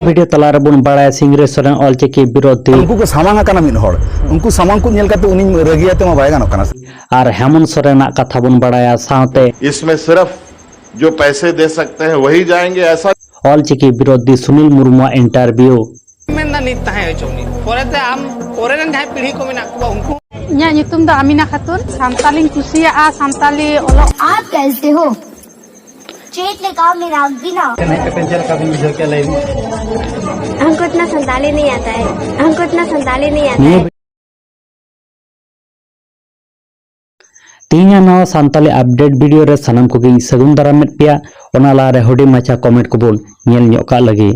Video तला रे बन बड़ाय सिंगरे सोरेन ऑलचिकी विरोधी उनको को सामांग काना मिन हड़ उनको सामांग को नेल काते उनी रगियाते मा बाय गानो काना और हेमंत सोरेन कथा बन बड़ाया साथे इसमें सिर्फ जो पैसे दे सकते हैं वही जाएंगे ऐसा ऑलचिकी विरोधी सुनील मुर्मू इंटरव्यू मेंदा नित ताहे चोनी पोरेते आम पोरेन जाय पीढ़ी को मेना को उनको इन्या नितुम दा आमिना खातुन सानताली कुसिया आ सानताली ओलो आप कैसे हो चेत ले काम में राग दिना हमको इतना संताली नहीं आता है हमको इतना संताली नहीं आता है तीन नवा सानताली अपडेट वीडियो रे सनम को गिन सगुन दारामेट पिया ओना लारे होडी माचा कमेंट को बोल नेल न्योका लगी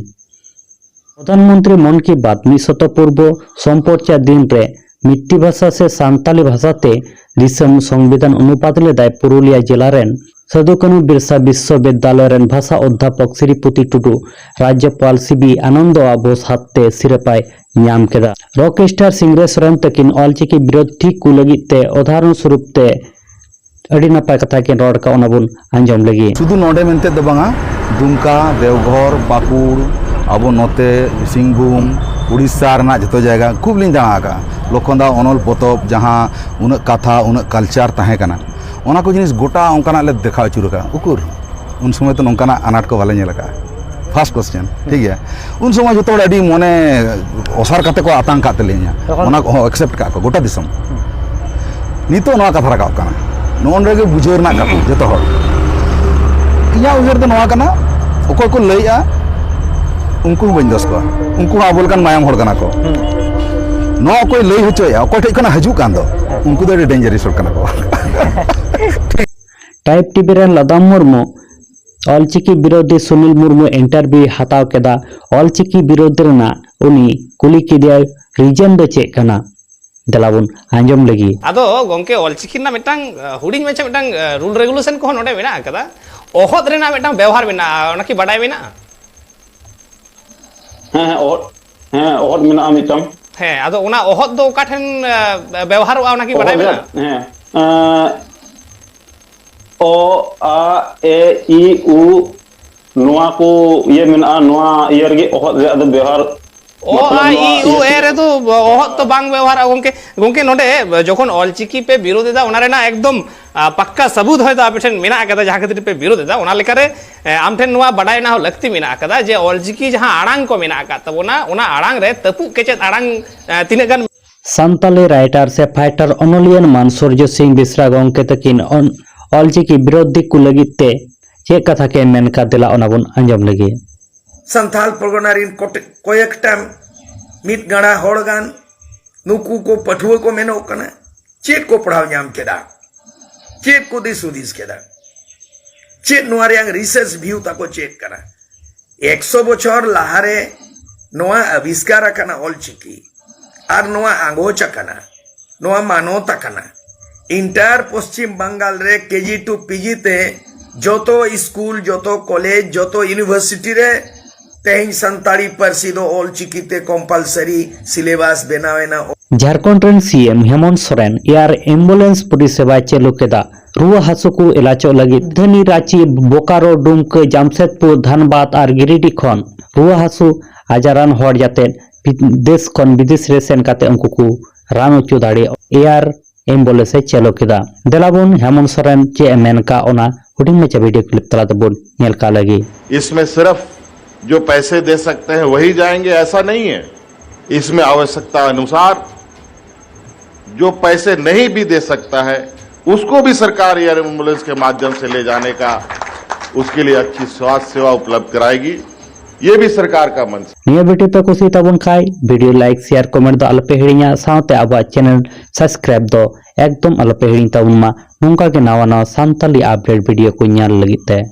प्रधानमंत्री मन की बात 100 पूर्व संपर्चा दिन रे मिट्टी भाषा से सानताली भाषाते दिसम संविधान अनुपात लेदाय पुरुलिया जिला रेन सदुकनु बिरसा विश्वविद्यालय रेन भाषा अध्यापक श्रीपति टुडू राज्यपाल सीबी आनंद बोस हाथे सिरपाय नाम केदा रॉक स्टार सिंगरे सोरेन तकिन ऑलचिकी विरोधी को लगिते उदाहरण स्वरूप ते अड़ी नपाय कथा के रोड का ओनाबुन अंजम लगी शुधु नोडे मेनते दो बांगा दुमका देवघर बाकुड़ अब नोते सिंहभूम उड़ीसा रना जतो जगह खूब लिंग दाणा का लखनदा अनल पोतब जहां उन कथा उन कल्चर ताहे कना ओना को जिनिस गोटा ओंकाना ले देखा चुर का उकुर उन समय तो नोंकाना अनाट को वाले नेला का फर्स्ट क्वेश्चन ठीक है उन समय जो अड़ी मने ओसार काते को आतंक काते ले냐 ओना को एक्सेप्ट का को गोटा दिसम नितो नवा कथा रका काना नोन रे बुझोर ना का जतो हर इया उजर तो नवा काना ओको को लइया उनको बन दस को उनको आबोल कान मायाम हर काना को नो कोई लई होचोया ओको ठे काना हजू कान दो उनको तो डेंजरस हर काना को टाइप टीवी रेन लदाम मुर्मू ऑलचिकी विरोधी सुनील मुर्मू इंटरव्यू हताव केदा ऑलचिकी विरोधी रेना उनी कुली किदिया रीजन दो चेक कना दलाबुन आंजम लगी आदो गोंके ऑलचिकी ना मिटांग हुडिंग मेचे मिटांग रूल रेगुलेशन को नोडे मेना कदा ओहत रेना मिटांग व्यवहार मेना ओना की बडाय मेना ओहत मेना मिटांग हे आदो ओना ओहत दो काठन व्यवहार ओना की बडाय मेना ओ आ ए ई उ नोआ को ये मेना नोआ ये रगे ओहत रे अदो व्यवहार ओ आ ई उ ए रे तो ओहत तो बांग व्यवहार गोंके गोंके नोडे जखन ऑलचिकी पे विरोध दा ओना रेना एकदम पक्का सबूत होय दा आपेठन मेना कदा जहां खातिर पे विरोध दा ओना लेकारे आमठन नोआ बडाय ना लगती मेना कदा जे ऑलचिकी जहां आड़ांग को मेना का तबोना ओना आड़ांग रे तपु केचेत आड़ांग तिने गन संताली राइटर से फाइटर अनोलियन मान सूर्य सिंह बिस्रा गोंके तकिन ऑलचिकी विरोधी को लगिते चे कथा के मेनका दिला ओनाबुन अंजम लगी संथाल परगना रिन कोयक टाइम मिट गणा होड़गान नुकू को पठुआ को मेनो कना चेत को पढ़ाव नाम केदा चेत को दिस उदिस केदा चेत नुआरे यांग रिसर्च व्यू ताको चेत कना 100 बछर लाहारे नोआ आविष्कार कना ऑलचिकी आर नोआ आंगोचा कना नोआ मानोता कना इंटर पश्चिम बंगाल रे केजी टू पीजी ते जोतो स्कूल जोतो कॉलेज जोतो यूनिवर्सिटी रे तेहिं संताली पारसी दो ऑलचिकी ते compulsory syllabus बनावेना Jharkhand rain CM Hemant Soren यार एम्बुलेंस परिसेवा चालू केदा रुआ हासु को इलाजो लगी धनी रांची बोकारो डुमके जामशेदपुर धनबाद और गिरिडीह खन रुआ हासु आजारान हर जाते देश खन विदेश रे सेन काते उनको को रान उचु दाड़े यार एम्बुलेंस चालू केदा देलाबुन हेमंत सोरेन चे मेनका ओना हुडिंग में वीडियो क्लिप तला तबुन नेल का लगी इसमें सिर्फ जो पैसे दे सकते हैं वही जाएंगे ऐसा नहीं है इसमें आवश्यकता अनुसार जो पैसे नहीं भी दे सकता है उसको भी सरकार एयर एम्बुलेंस के माध्यम से ले जाने का उसके लिए अच्छी स्वास्थ्य सेवा उपलब्ध कराएगी ये भी सरकार का मन निया वीडियो पे कुछ तबन खाई वीडियो लाइक शेयर कमेंट दो अलपे हिड़िया साथे अब चैनल सब्सक्राइब दो एकदम अलपे हिड़िया तबन मा नोंका के नवा नवा सानताली अपडेट वीडियो को ᱧᱮᱞ लगित है।